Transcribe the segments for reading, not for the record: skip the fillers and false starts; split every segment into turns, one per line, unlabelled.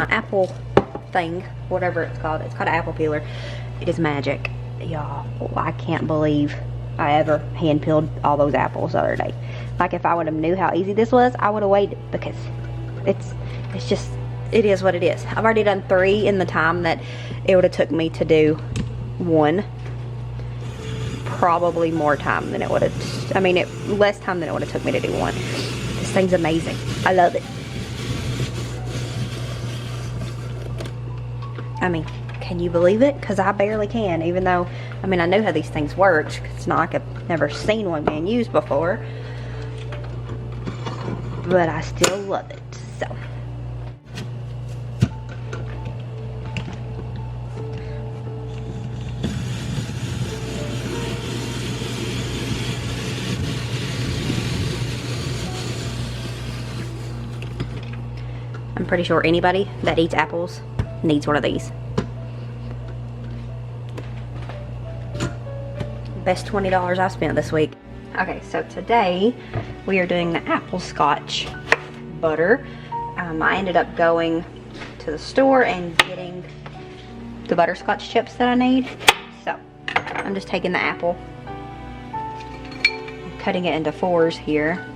my apple thing, whatever it's called. It's called an apple peeler. It is magic, y'all. I can't believe I ever hand peeled all those apples the other day. Like, if I would have knew how easy this was, I would have waited, because it's just, it is what it is. I've already done 3 in the time that it would have took me to do 1. Probably more time than it would have, I mean, less time than it would have took me to do 1. This thing's amazing. I love it. I mean, can you believe it? Because I barely can, even though, I mean, I know how these things work. It's not like I've never seen one being used before. But I still love it, so. I'm pretty sure anybody that eats apples needs one of these. Best $20 I've spent this week. Okay, so today we are doing the apple scotch butter. I ended up going to the store and getting the butterscotch chips that I need. So I'm just taking the apple, cutting it into 4s here.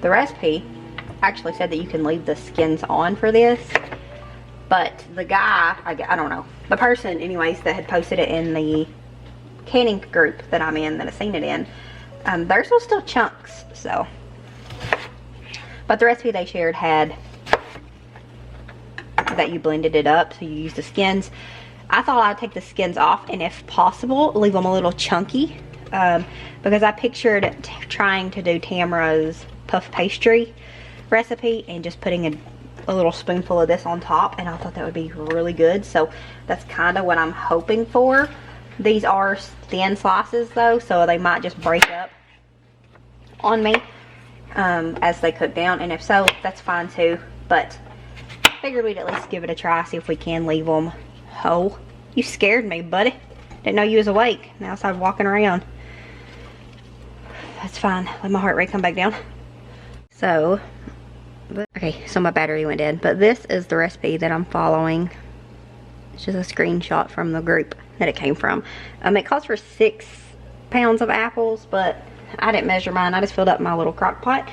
The recipe actually said that you can leave the skins on for this, but the guy, I don't know, the person anyways that had posted it in the canning group that I'm in, that I've seen it in, theirs was still chunks, so. But the recipe they shared had that you blended it up, so you use the skins. I thought I'd take the skins off, and if possible, leave them a little chunky, because I pictured trying to do Tamara's puff pastry recipe and just putting a little spoonful of this on top, and I thought that would be really good. So that's kind of what I'm hoping for. These are thin slices though, so they might just break up on me as they cook down, and if so, that's fine too. But I figured we'd at least give it a try, see if we can leave them whole. You scared me, buddy. Didn't know you was awake. Now outside walking around. That's fine. Let my heart rate come back down. So, okay, so my battery went dead, but this is the recipe that I'm following. It's just a screenshot from the group that it came from. It calls for 6 pounds of apples, but I didn't measure mine. I just filled up my little crock pot.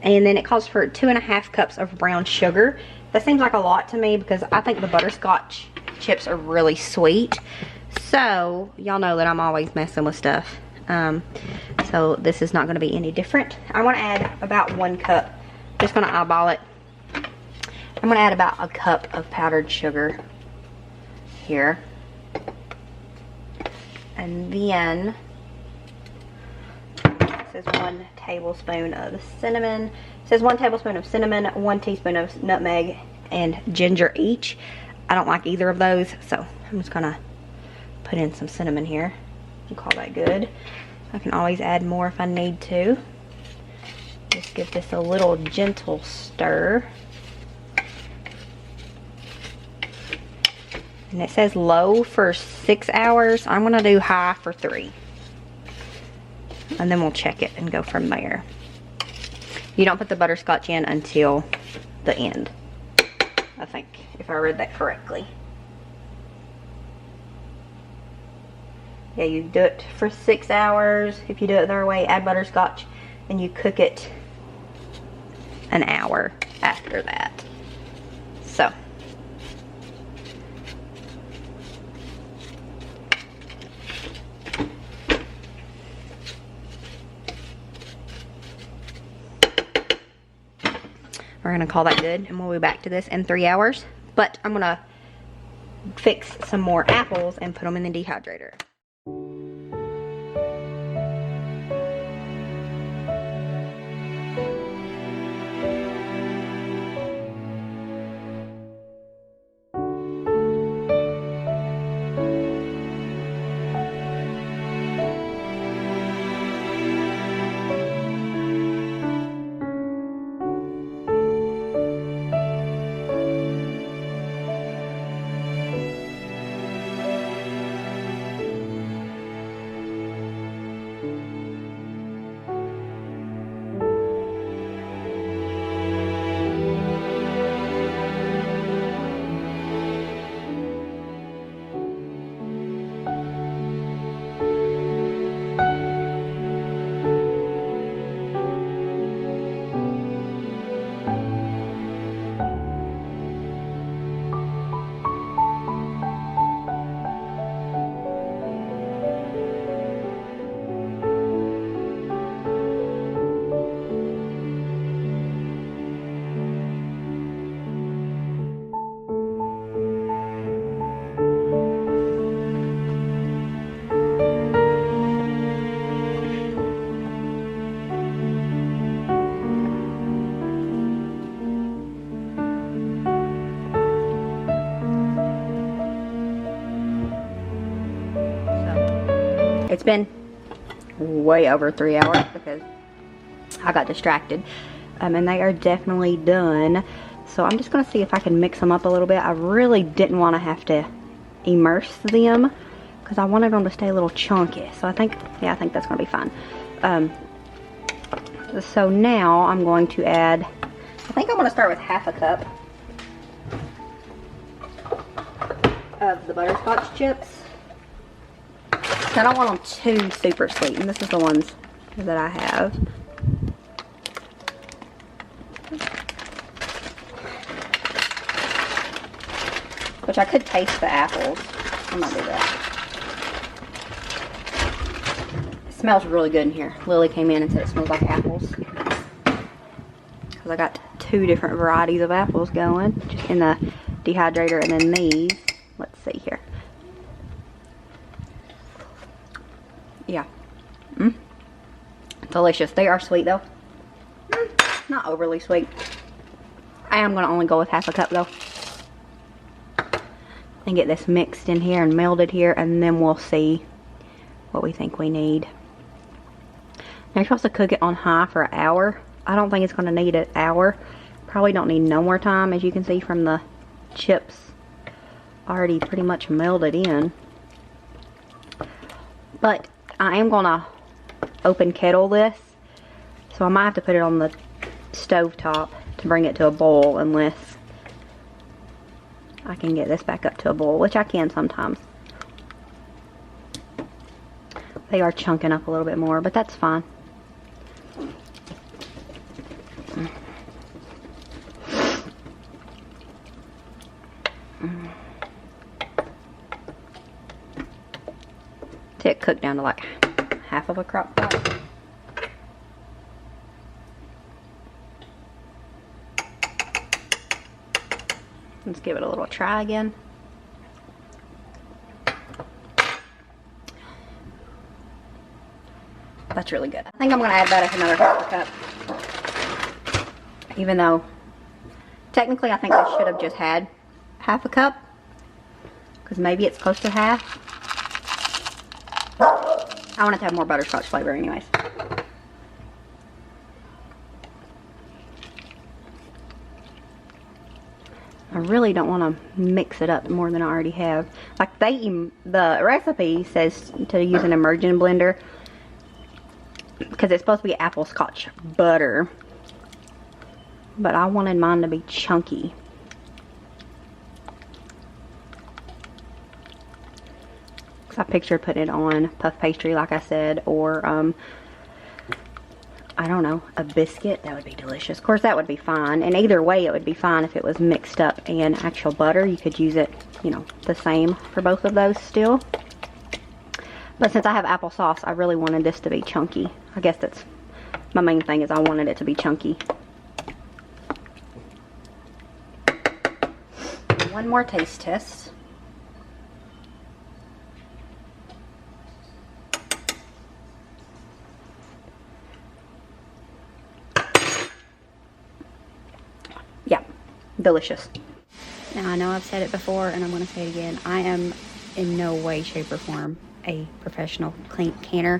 And then it calls for 2.5 cups of brown sugar. That seems like a lot to me because I think the butterscotch chips are really sweet. So, y'all know that I'm always messing with stuff. So this is not going to be any different. I want to add about 1 cup. Just going to eyeball it. I'm going to add about a cup of powdered sugar here. And then it says 1 tablespoon of cinnamon. It says 1 tablespoon of cinnamon, 1 teaspoon of nutmeg, and ginger each. I don't like either of those, so I'm just going to put in some cinnamon here and call that good. I can always add more if I need to. Just give this a little gentle stir. And it says low for 6 hours. I'm gonna do high for 3. And then we'll check it and go from there. You don't put the butterscotch in until the end, I think, if I read that correctly. Yeah, you do it for 6 hours. If you do it their way, add butterscotch, and you cook it an hour after that. So. We're gonna call that good, and we'll be back to this in 3 hours. But I'm gonna fix some more apples and put them in the dehydrator. It's been way over 3 hours because I got distracted. And they are definitely done. So I'm just going to see if I can mix them up a little bit. I really didn't want to have to immerse them because I wanted them to stay a little chunky. So I think, yeah, I think that's going to be fine. So now I'm going to add, I think I'm going to start with 1/2 cup of the butterscotch chips. I don't want them too super sweet, and this is the ones that I have. Which I could taste the apples. I might do that. It smells really good in here. Lily came in and said it smells like apples. Because I got 2 different varieties of apples going. Just in the dehydrator and then these. Let's see here. Yeah. Delicious. They are sweet though. Not overly sweet. I am going to only go with 1/2 cup though. And get this mixed in here and melded here, and then we'll see what we think we need. Now you're supposed to cook it on high for an hour. I don't think it's going to need an hour. Probably don't need no more time, as you can see from the chips already pretty much melded in. But I am going to open kettle this, so I might have to put it on the stove top to bring it to a boil unless I can get this back up to a boil, which I can sometimes. They are chunking up a little bit more, but that's fine. See it cooked down to like 1/2 of a crock pot. Let's give it a little try again. That's really good. I think I'm going to add that as another 1/2 cup. Even though, technically I think I should have just had 1/2 cup. Because maybe it's close to half. I want it to have more butterscotch flavor anyways. I really don't want to mix it up more than I already have. Like the recipe says to use an immersion blender because it's supposed to be apple scotch butter, but I wanted mine to be chunky. Because I pictured putting it on puff pastry, like I said, or I don't know, a biscuit. That would be delicious. Of course, that would be fine. And either way, it would be fine if it was mixed up in actual butter. You could use it, you know, the same for both of those still. But since I have applesauce, I really wanted this to be chunky. I guess that's my main thing, is I wanted it to be chunky. One more taste test. Yeah, delicious. Now I know I've said it before and I'm going to say it again. I am in no way, shape, or form a professional canner.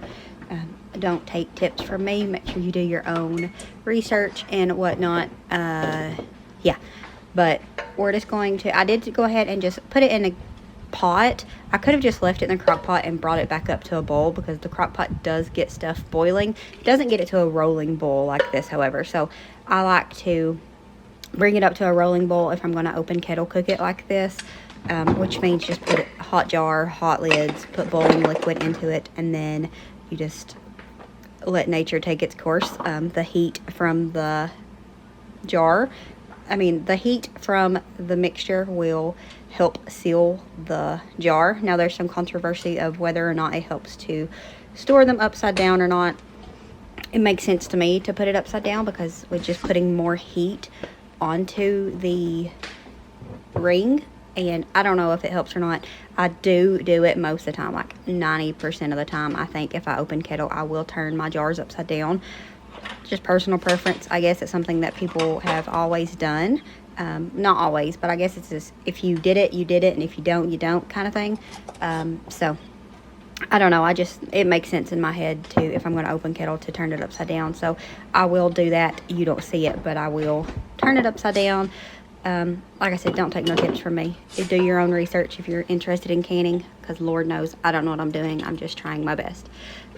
Don't take tips from me. Make sure you do your own research and whatnot. Yeah, but we're just going to, I did go ahead and just put it in a pot. I could have just left it in the crock pot and brought it back up to a boil, because the crock pot does get stuff boiling. It doesn't get it to a rolling boil like this, however. So I like to bring it up to a rolling boil if I'm going to open kettle cook it like this, which means just put it hot jar, hot lids, put boiling liquid into it, and then you just let nature take its course. The heat from the jar, the heat from the mixture will help seal the jar. Now there's some controversy of whether or not it helps to store them upside down or not. It makes sense to me to put it upside down, because we're just putting more heat onto the ring, and I don't know if it helps or not. I do it most of the time, like 90% of the time. I think if I open kettle, I will turn my jars upside down. Just personal preference. I guess it's something that people have always done. Not always, but I guess it's just, if you did it, you did it, and if you don't, you don't, kind of thing. So I don't know, it makes sense in my head to, if I'm going to open kettle, to turn it upside down. So I will do that. You don't see it, but I will turn it upside down. Like I said, don't take no tips from me. You do your own research if you're interested in canning, because Lord knows I don't know what I'm doing. I'm just trying my best.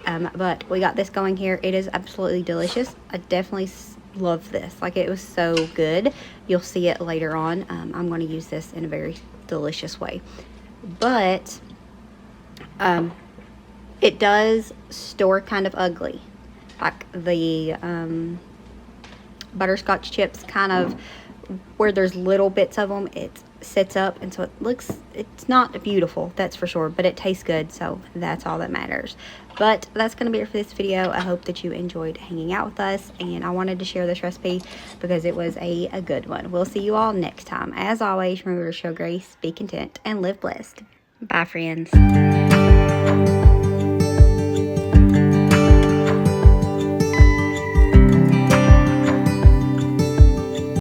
But we got this going here. It is absolutely delicious. I definitely love this. Like, it was so good. You'll see it later on. I'm going to use this in a very delicious way. But it does store kind of ugly. Like the butterscotch chips, kind of where there's little bits of them, it sits up, and so it's not beautiful, that's for sure, but it tastes good, so that's all that matters. But that's going to be it for this video. I hope that you enjoyed hanging out with us, and I wanted to share this recipe because it was a good one. We'll see you all next time. As always, remember to show grace, be content, and live blessed. Bye, friends.